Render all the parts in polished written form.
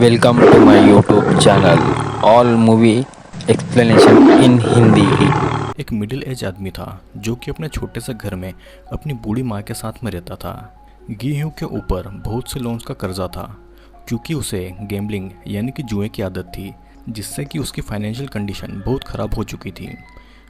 Welcome to my YouTube channel. All movie explanation in Hindi. एक middle age आदमी था जो कि अपने छोटे से घर में अपनी बूढ़ी माँ के साथ में रहता था। गी के ऊपर बहुत से लोन्स का कर्जा था क्योंकि उसे गैम्बलिंग यानी कि जुए की आदत थी, जिससे कि उसकी फाइनेंशियल कंडीशन बहुत ख़राब हो चुकी थी।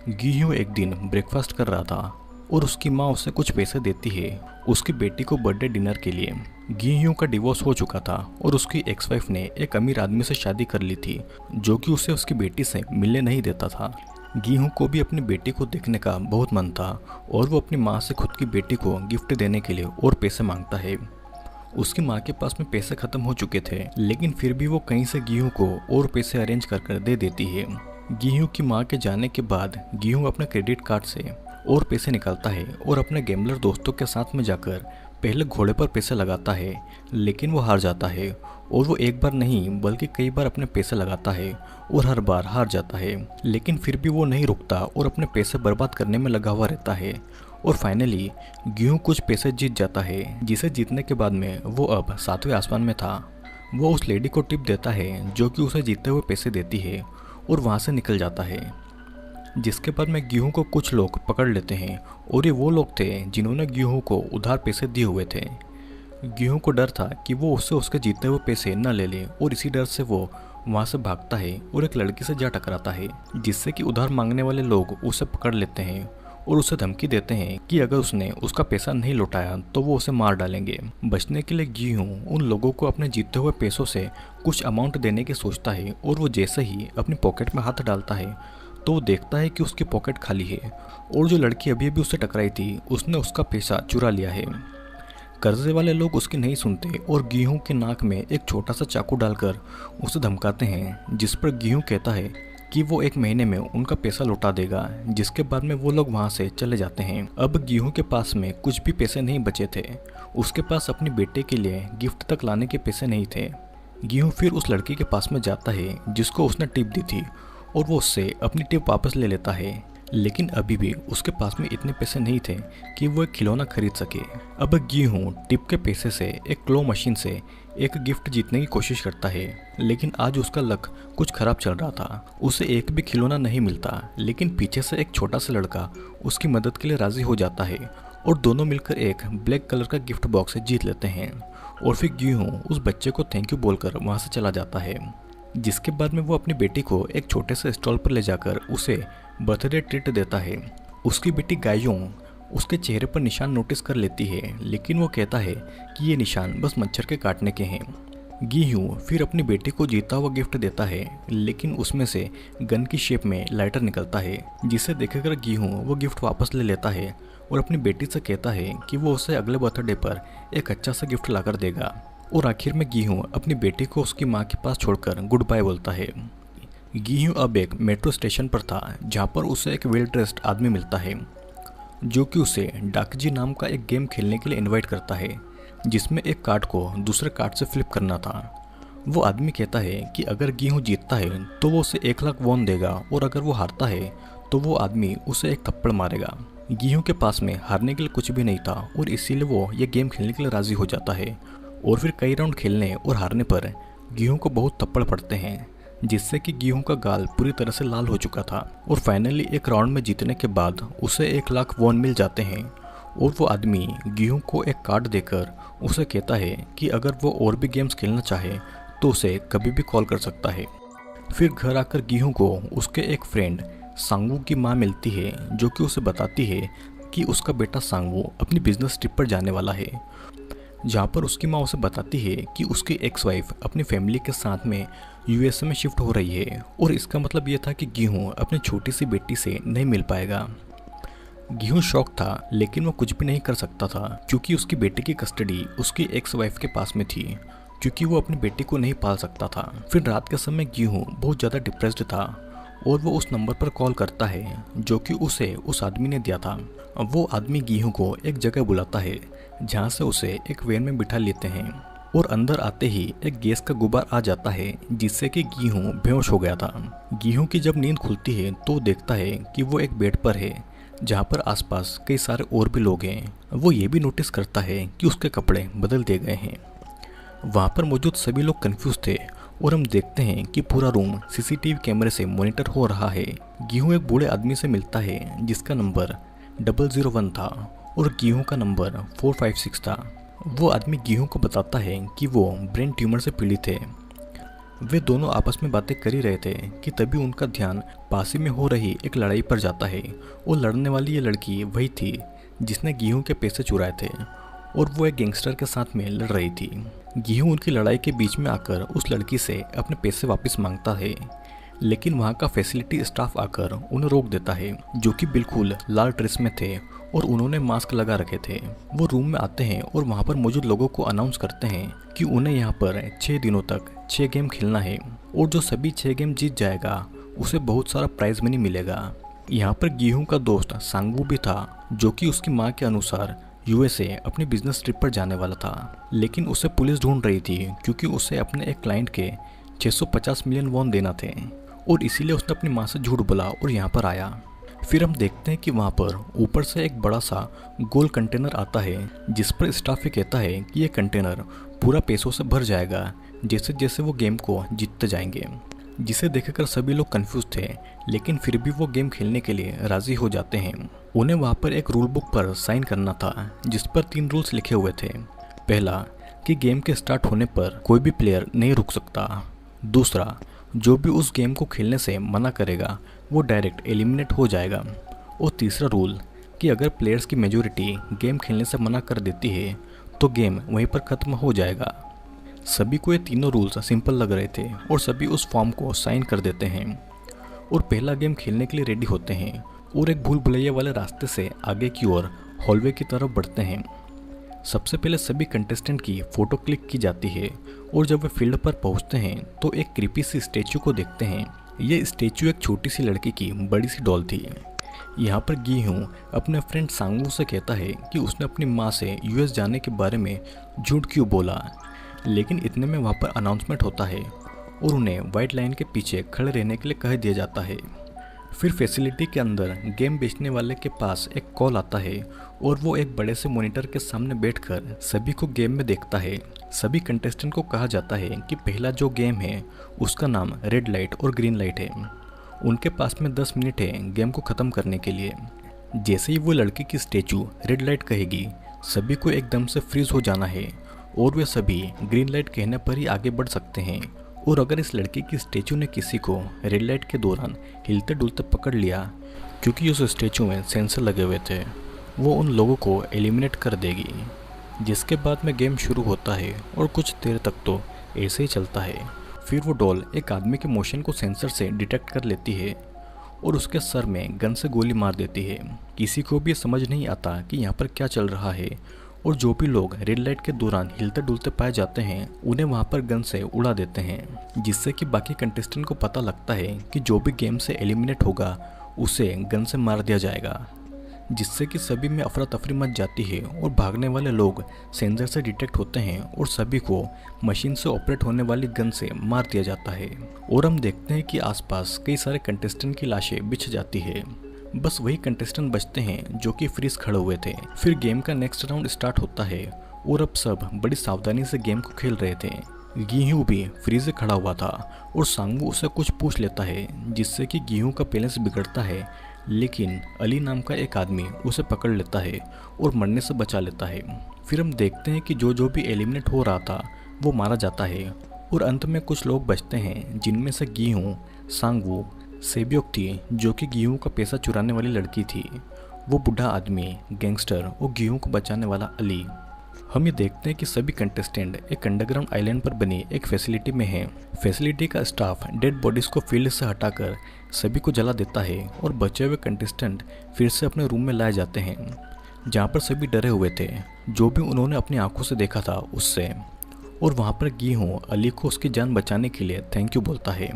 गी एक दिन ब्रेकफास्ट कर रहा था और उसकी माँ उसे कुछ पैसे देती है उसकी बेटी को बर्थडे डिनर के लिए। गी का डिवोर्स हो चुका था और उसकी एक्स वाइफ ने एक अमीर आदमी से शादी कर ली थी जो कि उसे उसकी बेटी से मिलने नहीं देता था। गी को भी अपनी बेटी को देखने का बहुत मन था और वो अपनी माँ से खुद की बेटी को गिफ्ट देने के लिए और पैसे मांगता है। उसकी माँ के पास में पैसे ख़त्म हो चुके थे, लेकिन फिर भी वो कहीं से गी को और पैसे अरेंज कर कर दे देती है। गी की माँ के जाने के बाद गी अपने क्रेडिट कार्ड से और पैसे निकालता है और अपने गैम्बलर दोस्तों के साथ में जाकर पहले घोड़े पर पैसे लगाता है, लेकिन वो हार जाता है। और वो एक बार नहीं बल्कि कई बार अपने पैसे लगाता है और हर बार हार जाता है, लेकिन फिर भी वो नहीं रुकता और अपने पैसे बर्बाद करने में लगा हुआ रहता है। और फाइनली गी कुछ पैसे जीत जाता है, जिसे जीतने के बाद में वो अब 7वें आसमान में था। वो उस लेडी को टिप देता है जो कि उसे जीते हुए पैसे देती है और वहाँ से निकल जाता है। जिसके बाद में गी को कुछ लोग पकड़ लेते हैं और ये वो लोग थे जिन्होंने गी को उधार पैसे दिए हुए थे। गी को डर था कि वो उससे उसके जीते हुए पैसे न ले ले और इसी डर से वो वहाँ से भागता है और एक लड़की से जा टकराता है, जिससे कि उधार मांगने वाले लोग उसे पकड़ लेते हैं और उसे धमकी देते हैं कि अगर उसने उसका पैसा नहीं लौटाया तो वो उसे मार डालेंगे। बचने के लिए गी उन लोगों को अपने जीते हुए पैसों से कुछ अमाउंट देने की सोचता है और वो जैसे ही अपनी पॉकेट में हाथ डालता है तो वो देखता है कि उसकी पॉकेट खाली है और जो लड़की अभी अभी उससे टकराई थी उसने उसका पैसा चुरा लिया है। कर्जे वाले लोग उसकी नहीं सुनते और गी के नाक में एक छोटा सा चाकू डालकर उसे धमकाते हैं, जिस पर गी कहता है कि वो 1 महीने में उनका पैसा लौटा देगा। जिसके बाद में वो लोग वहाँ से चले जाते हैं। अब गी के पास में कुछ भी पैसे नहीं बचे थे, उसके पास अपनी बेटे के लिए गिफ्ट तक लाने के पैसे नहीं थे। गी फिर उस लड़की के पास में जाता है जिसको उसने टिप दी थी और वो उससे अपनी टिप वापस ले लेता है, लेकिन अभी भी उसके पास में इतने पैसे नहीं थे कि वो एक खिलौना खरीद सके। अब गी टिप के पैसे से एक क्लो मशीन से एक गिफ्ट जीतने की कोशिश करता है, लेकिन आज उसका लक कुछ खराब चल रहा था। उसे एक भी खिलौना नहीं मिलता, लेकिन पीछे से एक छोटा सा लड़का उसकी मदद के लिए राजी हो जाता है और दोनों मिलकर एक ब्लैक कलर का गिफ्ट बॉक्स जीत लेते हैं। और फिर गी उस बच्चे को थैंक यू बोलकर वहाँ से चला जाता है। जिसके बाद में वो अपनी बेटी को एक छोटे से स्टॉल पर ले जाकर उसे बर्थडे ट्रीट देता है। उसकी बेटी गायों उसके चेहरे पर निशान नोटिस कर लेती है, लेकिन वो कहता है कि ये निशान बस मच्छर के काटने के हैं। गी फिर अपनी बेटी को जीता हुआ गिफ्ट देता है, लेकिन उसमें से गन की शेप में लाइटर निकलता है, जिसे देखकर गी वो गिफ्ट वापस ले लेता है और अपनी बेटी से कहता है कि वो उसे अगले बर्थडे पर एक अच्छा सा गिफ्ट लाकर देगा। और आखिर में गी अपनी बेटी को उसकी माँ के पास छोड़कर गुड बाय बोलता है। गी अब एक मेट्रो स्टेशन पर था जहाँ पर उसे एक वेल ड्रेस्ड आदमी मिलता है जो कि उसे डाकजी नाम का एक गेम खेलने के लिए इनवाइट करता है, जिसमें एक कार्ड को दूसरे कार्ड से फ्लिप करना था। वो आदमी कहता है कि अगर गी जीतता है तो वो उसे 1 लाख वॉन देगा और अगर वो हारता है तो वो आदमी उसे एक थप्पड़ मारेगा। गी के पास में हारने के लिए कुछ भी नहीं था और इसीलिए वो ये गेम खेलने के लिए राज़ी हो जाता है। और फिर कई राउंड खेलने और हारने पर गी को बहुत थप्पड़ पड़ते हैं, जिससे कि गी का गाल पूरी तरह से लाल हो चुका था। और फाइनली एक राउंड में जीतने के बाद उसे 1 लाख वॉन मिल जाते हैं और वो आदमी गी को एक कार्ड देकर उसे कहता है कि अगर वो और भी गेम्स खेलना चाहे तो उसे कभी भी कॉल कर सकता है। फिर घर आकर गी को उसके एक फ्रेंड सांगवू की माँ मिलती है जो कि उसे बताती है कि उसका बेटा सांगवू अपनी बिजनेस ट्रिप पर जाने वाला है, जहाँ पर उसकी माँ उसे बताती है कि उसकी एक्स वाइफ अपनी फैमिली के साथ में यूएसए में शिफ्ट हो रही है। और इसका मतलब ये था कि गी अपनी छोटी सी बेटी से नहीं मिल पाएगा। गी शौक था, लेकिन वो कुछ भी नहीं कर सकता था क्योंकि उसकी बेटी की कस्टडी उसकी एक्स वाइफ के पास में थी, क्योंकि वो अपनी बेटी को नहीं पाल सकता था। फिर रात के समय गी बहुत ज़्यादा डिप्रेस्ड था और वो उस नंबर पर कॉल करता है जो कि उसे उस आदमी ने दिया था। वो आदमी गी को एक जगह बुलाता है जहाँ से उसे एक वैन में बिठा लेते हैं और अंदर आते ही एक गैस का गुबार आ जाता है, जिससे कि गी बेहोश हो गया था। गी की जब नींद खुलती है तो देखता है कि वो एक बेड पर है जहाँ पर आसपास कई सारे और भी लोग हैं। वो ये भी नोटिस करता है कि उसके कपड़े बदल दिए गए हैं। वहाँ पर मौजूद सभी लोग कंफ्यूज थे और हम देखते हैं कि पूरा रूम सीसीटीवी कैमरे से मॉनिटर हो रहा है। गेहूं एक बूढ़े आदमी से मिलता है जिसका नंबर 001 था और गेहूं का नंबर 456 था। वो आदमी गेहूं को बताता है कि वो ब्रेन ट्यूमर से पीड़ित है। वे दोनों आपस में बातें कर ही रहे थे कि तभी उनका ध्यान पास ही में हो रही एक लड़ाई पर जाता है और लड़ने वाली ये लड़की वही थी जिसने गेहूं के पैसे चुराए थे और वो एक गैंगस्टर के साथ में लड़ रही थी। गेहूं उनकी लड़ाई के बीच में आकर उस लड़की से अपने पैसे वापस मांगता है, लेकिन वहाँ का फैसिलिटी स्टाफ आकर उन्हें रोक देता है, जो कि बिल्कुल लाल ड्रेस में थे और उन्होंने मास्क लगा रखे थे। वो रूम में आते हैं और वहाँ पर मौजूद लोगों को अनाउंस करते हैं कि उन्हें यहाँ पर 6 दिनों तक 6 गेम खेलना है और जो सभी 6 गेम जीत जाएगा उसे बहुत सारा प्राइज मनी मिलेगा। यहाँ पर गेहूं का दोस्त सांगवू भी था, जो कि उसकी माँ के अनुसार यूएसए अपनी बिजनेस ट्रिप पर जाने वाला था, लेकिन उसे पुलिस ढूंढ रही थी क्योंकि उसे अपने एक क्लाइंट के 650 मिलियन वॉन देना थे और इसीलिए उसने अपनी माँ से झूठ बोला और यहाँ पर आया। फिर हम देखते हैं कि वहाँ पर ऊपर से एक बड़ा सा गोल कंटेनर आता है जिस पर स्टाफ ये कहता है कि ये कंटेनर पूरा पैसों से भर जाएगा जैसे जैसे वो गेम को जीतते जाएंगे, जिसे देखकर सभी लोग कंफ्यूज थे, लेकिन फिर भी वो गेम खेलने के लिए राजी हो जाते हैं। उन्हें वहाँ पर एक रूल बुक पर साइन करना था जिस पर 3 रूल्स लिखे हुए थे। पहला कि गेम के स्टार्ट होने पर कोई भी प्लेयर नहीं रुक सकता। दूसरा, जो भी उस गेम को खेलने से मना करेगा वो डायरेक्ट एलिमिनेट हो जाएगा। और तीसरा रूल कि अगर प्लेयर्स की मेजॉरिटी गेम खेलने से मना कर देती है तो गेम वहीं पर ख़त्म हो जाएगा। सभी को ये तीनों रूल्स सिंपल लग रहे थे और सभी उस फॉर्म को साइन कर देते हैं और पहला गेम खेलने के लिए रेडी होते हैं और एक भूल भुलैया वाले रास्ते से आगे की ओर हॉलवे की तरफ बढ़ते हैं। सबसे पहले सभी कंटेस्टेंट की फ़ोटो क्लिक की जाती है और जब वे फील्ड पर पहुंचते हैं तो एक क्रीपी सी स्टैचू को देखते हैं। ये स्टैचू एक छोटी सी लड़की की बड़ी सी डॉल थी। यहाँ पर गेहूं अपने फ्रेंड सांगवू से कहता है कि उसने अपनी माँ से यूएस जाने के बारे में झूठ क्यों बोला, लेकिन इतने में वहाँ पर अनाउंसमेंट होता है और उन्हें वाइट लाइन के पीछे खड़े रहने के लिए कह दिया जाता है। फिर फैसिलिटी के अंदर गेम बेचने वाले के पास एक कॉल आता है और वो एक बड़े से मॉनिटर के सामने बैठकर सभी को गेम में देखता है। सभी कंटेस्टेंट को कहा जाता है कि पहला जो गेम है उसका नाम रेड लाइट और ग्रीन लाइट है। उनके पास में 10 मिनट है गेम को ख़त्म करने के लिए। जैसे ही वो लड़की की स्टैचू रेड लाइट कहेगी सभी को एकदम से फ्रीज हो जाना है और वे सभी ग्रीन लाइट कहने पर ही आगे बढ़ सकते हैं। और अगर इस लड़की की स्टैचू ने किसी को रेड लाइट के दौरान हिलते डुलते पकड़ लिया, क्योंकि उस स्टैचू में सेंसर लगे हुए थे, वो उन लोगों को एलिमिनेट कर देगी। जिसके बाद में गेम शुरू होता है और कुछ देर तक तो ऐसे ही चलता है। फिर वो डॉल एक आदमी के मोशन को सेंसर से डिटेक्ट कर लेती है और उसके सर में गन से गोली मार देती है। किसी को भी समझ नहीं आता कि यहाँ पर क्या चल रहा है और जो भी लोग रेड लाइट के दौरान हिलते डुलते पाए जाते हैं उन्हें वहाँ पर गन से उड़ा देते हैं, जिससे कि बाकी कंटेस्टेंट को पता लगता है कि जो भी गेम से एलिमिनेट होगा उसे गन से मार दिया जाएगा, जिससे कि सभी में अफरा तफरी मच जाती है और भागने वाले लोग सेंसर से डिटेक्ट होते हैं और सभी को मशीन से ऑपरेट होने वाली गन से मार दिया जाता है। और हम देखते हैं कि आसपास कई सारे कंटेस्टेंट की लाशें बिछ जाती है। बस वही कंटेस्टेंट बचते हैं जो कि फ्रीज खड़े हुए थे। फिर गेम का नेक्स्ट राउंड स्टार्ट होता है और अब सब बड़ी सावधानी से गेम को खेल रहे थे। गेहूं भी फ्रीज से खड़ा हुआ था और सांगवू उससे कुछ पूछ लेता है, जिससे कि गेहूं का बैलेंस बिगड़ता है, लेकिन अली नाम का एक आदमी उसे पकड़ लेता है और मरने से बचा लेता है। फिर हम देखते हैं कि जो भी एलिमिनेट हो रहा था वो मारा जाता है और अंत में कुछ लोग बचते हैं, जिनमें से गेहूं, सांगवू, सेब्योक थी जो कि गेहूं का पैसा चुराने वाली लड़की थी, वो बूढ़ा आदमी, गैंगस्टर और गेहूं को बचाने वाला अली। हम ये देखते हैं कि सभी कंटेस्टेंट एक अंडरग्राउंड आइलैंड पर बनी एक फैसिलिटी में हैं। फैसिलिटी का स्टाफ डेड बॉडीज़ को फील्ड से हटाकर सभी को जला देता है और बचे हुए कंटेस्टेंट फिर से अपने रूम में लाए जाते हैं, जहाँ पर सभी डरे हुए थे जो भी उन्होंने अपनी आंखों से देखा था उससे। और वहाँ पर गेहूं अली को उसकी जान बचाने के लिए थैंक यू बोलता है।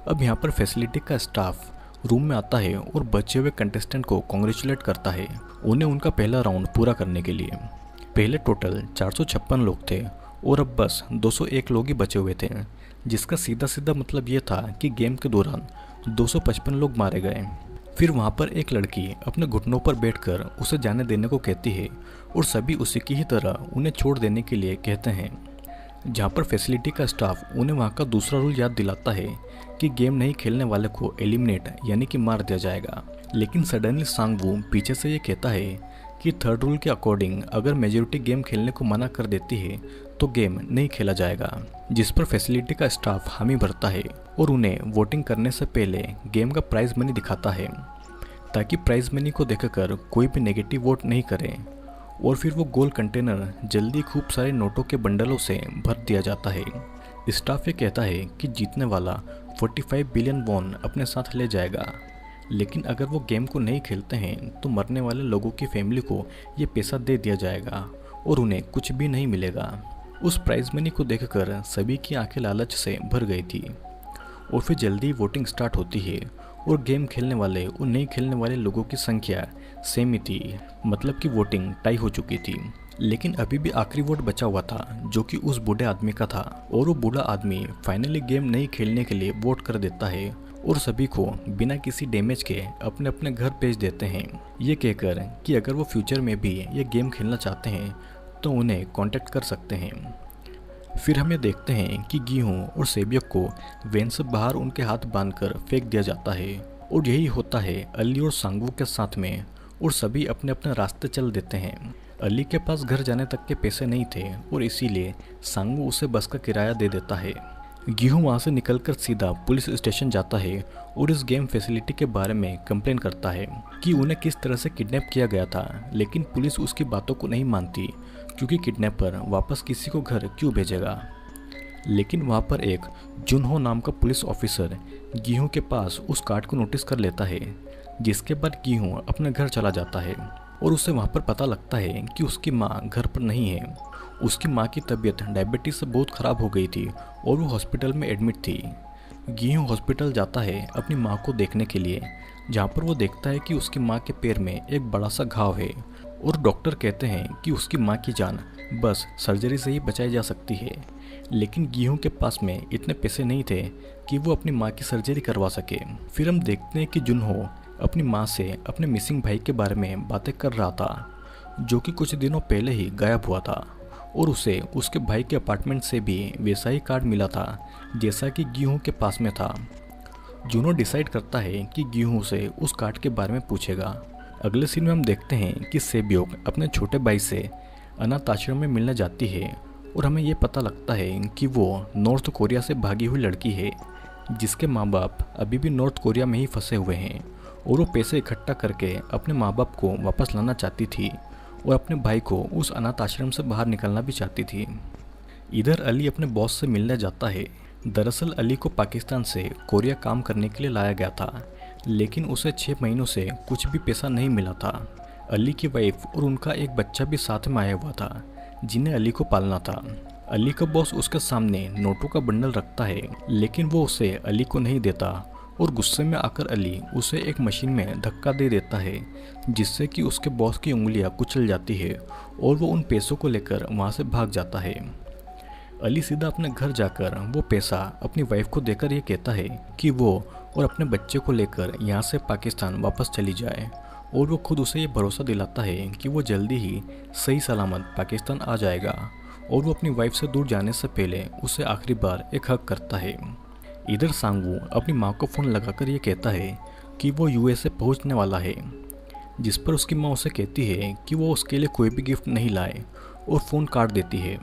अब यहाँ पर फैसिलिटी का स्टाफ रूम में आता है और बचे हुए कंटेस्टेंट को कॉन्ग्रेचुलेट करता है उन्हें उनका पहला राउंड पूरा करने के लिए। पहले टोटल 456 लोग थे और अब बस 201 लोग ही बचे हुए थे, जिसका सीधा सीधा मतलब ये था कि गेम के दौरान 255 लोग मारे गए। फिर वहाँ पर एक लड़की अपने घुटनों पर बैठकर उसे जाने देने को कहती है और सभी उसी की ही तरह उन्हें छोड़ देने के लिए कहते हैं, जहाँ पर फैसिलिटी का स्टाफ उन्हें वहाँ का दूसरा रूल याद दिलाता है कि गेम नहीं खेलने वाले को एलिमिनेट यानी कि मार दिया जाएगा। लेकिन सडनली सांगवू पीछे से ये कहता है कि थर्ड रूल के अकॉर्डिंग अगर मेजोरिटी गेम खेलने को मना कर देती है तो गेम नहीं खेला जाएगा, जिस पर फैसिलिटी का स्टाफ हामी भरता है और उन्हें वोटिंग करने से पहले गेम का प्राइज मनी दिखाता है ताकि प्राइज मनी को देखकर कोई भी नेगेटिव वोट नहीं करे। और फिर वो गोल कंटेनर जल्दी खूब सारे नोटों के बंडलों से भर दिया जाता है। स्टाफ ये कहता है कि जीतने वाला 45 बिलियन वॉन अपने साथ ले जाएगा, लेकिन अगर वो गेम को नहीं खेलते हैं तो मरने वाले लोगों की फैमिली को ये पैसा दे दिया जाएगा और उन्हें कुछ भी नहीं मिलेगा। उस प्राइज मनी को देखकर सभी की आंखें लालच से भर गई थी। और फिर जल्दी वोटिंग स्टार्ट होती है और गेम खेलने वाले और नहीं खेलने वाले लोगों की संख्या सेम ही थी, मतलब कि वोटिंग टाई हो चुकी थी। लेकिन अभी भी आखिरी वोट बचा हुआ था जो कि उस बूढ़े आदमी का था और वो बूढ़ा आदमी फाइनली गेम नहीं खेलने के लिए वोट कर देता है और सभी को बिना किसी डैमेज के अपने अपने घर भेज देते हैं, ये कहकर कि अगर वो फ्यूचर में भी ये गेम खेलना चाहते हैं तो उन्हें कांटेक्ट कर सकते हैं। फिर हमें देखते हैं कि गीहूं और सेबियक को वैन से बाहर उनके हाथ बांधकर फेंक दिया जाता है और यही होता है अली और सांगवू के साथ में और सभी अपने अपने रास्ते चल देते हैं। अली के पास घर जाने तक के पैसे नहीं थे और इसीलिए सांगवू उसे बस का किराया दे देता है। गीहूं वहाँ से निकलकर सीधा पुलिस स्टेशन जाता है और इस गेम फैसिलिटी के बारे में कंप्लेन करता है कि उन्हें किस तरह से किडनैप किया गया था, लेकिन पुलिस उसकी बातों को नहीं मानती क्योंकि किडनैपर वापस किसी को घर क्यों भेजेगा। लेकिन वहाँ पर एक जुनहो नाम का पुलिस ऑफिसर गीहूं के पास उस कार्ड को नोटिस कर लेता है, जिसके बाद गीहूं अपने घर चला जाता है और उसे वहाँ पर पता लगता है कि उसकी माँ घर पर नहीं है। उसकी माँ की तबीयत डायबिटीज़ से बहुत ख़राब हो गई थी और वो हॉस्पिटल में एडमिट थी। गीहूं हॉस्पिटल जाता है अपनी माँ को देखने के लिए, जहाँ पर वो देखता है कि उसकी माँ के पैर में एक बड़ा सा घाव है और डॉक्टर कहते हैं कि उसकी माँ की जान बस सर्जरी से ही बचाई जा सकती है। लेकिन गीहूं के पास में इतने पैसे नहीं थे कि वो अपनी माँ की सर्जरी करवा सके। फिर हम देखते हैं कि जुनहो अपनी माँ से अपने मिसिंग भाई के बारे में बातें कर रहा था, जो कि कुछ दिनों पहले ही गायब हुआ था और उसे उसके भाई के अपार्टमेंट से भी वैसा ही कार्ड मिला था जैसा कि गीहूं के पास में था। जुनो डिसाइड करता है कि गीहूं से उस कार्ड के बारे में पूछेगा। अगले सीन में हम देखते हैं कि सेब्योक अपने छोटे भाई से अनाथ आश्रम में मिलने जाती है और हमें ये पता लगता है कि वो नॉर्थ कोरिया से भागी हुई लड़की है जिसके माँ बाप अभी भी नॉर्थ कोरिया में ही फंसे हुए हैं और वो पैसे इकट्ठा करके अपने माँ बाप को वापस लाना चाहती थी और अपने भाई को उस अनाथ आश्रम से बाहर निकलना भी चाहती थी। इधर अली अपने बॉस से मिलने जाता है। दरअसल अली को पाकिस्तान से कोरिया काम करने के लिए लाया गया था, लेकिन उसे 6 महीनों से कुछ भी पैसा नहीं मिला था। अली की वाइफ और उनका एक बच्चा भी साथ में आया हुआ था जिन्हें अली को पालना था। अली का बॉस उसके सामने नोटों का बंडल रखता है, लेकिन वो उसे अली को नहीं देता और गुस्से में आकर अली उसे एक मशीन में धक्का दे देता है, जिससे कि उसके बॉस की उंगलियां कुचल जाती है और वो उन पैसों को लेकर वहाँ से भाग जाता है। अली सीधा अपने घर जाकर वो पैसा अपनी वाइफ को देकर ये कहता है कि वो और अपने बच्चे को लेकर यहाँ से पाकिस्तान वापस चली जाए और वो खुद उसे ये भरोसा दिलाता है कि वो जल्दी ही सही सलामत पाकिस्तान आ जाएगा और वो अपनी वाइफ से दूर जाने से पहले उसे आखिरी बार एक हक करता है। इधर सांगवू अपनी माँ को फ़ोन लगाकर ये कहता है कि वो यूएसए पहुँचने वाला है, जिस पर उसकी माँ उसे कहती है कि वो उसके लिए कोई भी गिफ्ट नहीं लाए और फ़ोन काट देती है।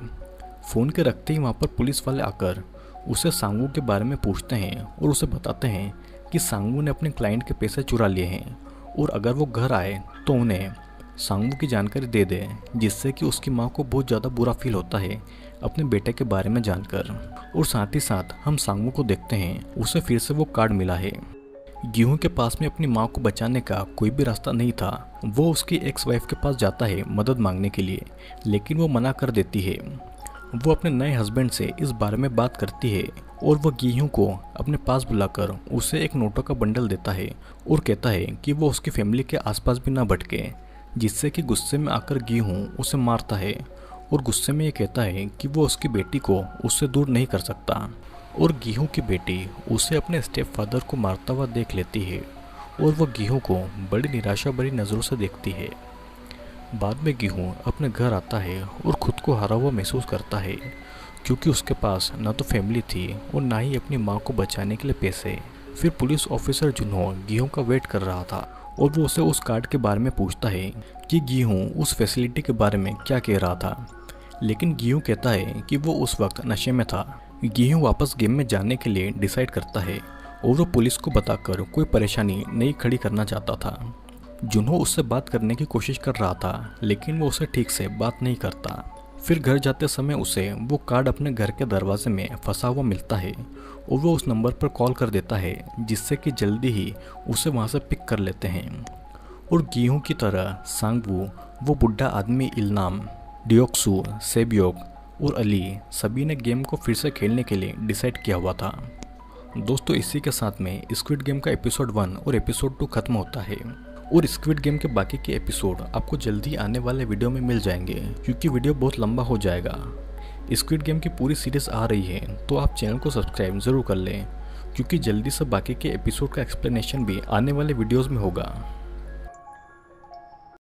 फ़ोन के रखते ही वहाँ पर पुलिस वाले आकर उसे सांगवू के बारे में पूछते हैं और उसे बताते हैं कि सांगवू ने अपने क्लाइंट के पैसे चुरा लिए हैं और अगर वो घर आए तो उन्हें सांगवू की जानकारी दे दे, जिससे कि उसकी माँ को बहुत ज़्यादा बुरा फील होता है अपने बेटे के बारे में जानकर। और साथ ही साथ हम सांगवू को देखते हैं, उसे फिर से वो कार्ड मिला है। गीहूं के पास में अपनी माँ को बचाने का कोई भी रास्ता नहीं था। वो उसकी एक्स वाइफ के पास जाता है मदद मांगने के लिए, लेकिन वो मना कर देती है। वो अपने नए हस्बैंड से इस बारे में बात करती है और वह गीहूं को अपने पास बुलाकर उसे एक नोटों का बंडल देता है और कहता है कि वो उसकी फैमिली के आसपास भी ना भटके, जिससे कि गुस्से में आकर गीहूं उसे मारता है और गुस्से में ये कहता है कि वो उसकी बेटी को उससे दूर नहीं कर सकता। और गीहूं की बेटी उसे अपने स्टेप फादर को मारता हुआ देख लेती है और वह गीहूं को बड़ी निराशा भरी नज़रों से देखती है। बाद में गीहूं अपने घर आता है और खुद को हारा हुआ महसूस करता है क्योंकि उसके पास न तो फैमिली थी और ना ही अपनी माँ को बचाने के लिए पैसे। फिर पुलिस ऑफिसर जुनहो गियों का वेट कर रहा था और वो उसे उस कार्ड के बारे में पूछता है कि गियों उस फैसिलिटी के बारे में क्या कह रहा था। लेकिन गियों कहता है कि वो उस वक्त नशे में था। गियों वापस गेम में जाने के लिए डिसाइड करता है और वो पुलिस को बताकर कोई परेशानी नहीं खड़ी करना चाहता था। जुनहो उससे बात करने की कोशिश कर रहा था लेकिन वो उसे ठीक से बात नहीं करता। फिर घर जाते समय उसे वो कार्ड अपने घर के दरवाजे में फंसा हुआ मिलता है और वो उस नंबर पर कॉल कर देता है जिससे कि जल्दी ही उसे वहाँ से पिक कर लेते हैं। और गियों की तरह सांगवू, वो बुढ़ा आदमी इल्नाम, डियोक्सू, सेबियोक और अली सभी ने गेम को फिर से खेलने के लिए डिसाइड किया हुआ था। दोस्तों इसी के साथ में स्क्विड गेम का एपिसोड 1 और एपिसोड 2 खत्म होता है और स्क्विड गेम के बाकी के एपिसोड आपको जल्दी आने वाले वीडियो में मिल जाएंगे क्योंकि वीडियो बहुत लंबा हो जाएगा। स्क्विड गेम की पूरी सीरीज आ रही है तो आप चैनल को सब्सक्राइब ज़रूर कर लें क्योंकि जल्दी से बाकी के एपिसोड का एक्सप्लेनेशन भी आने वाले वीडियोज़ में होगा।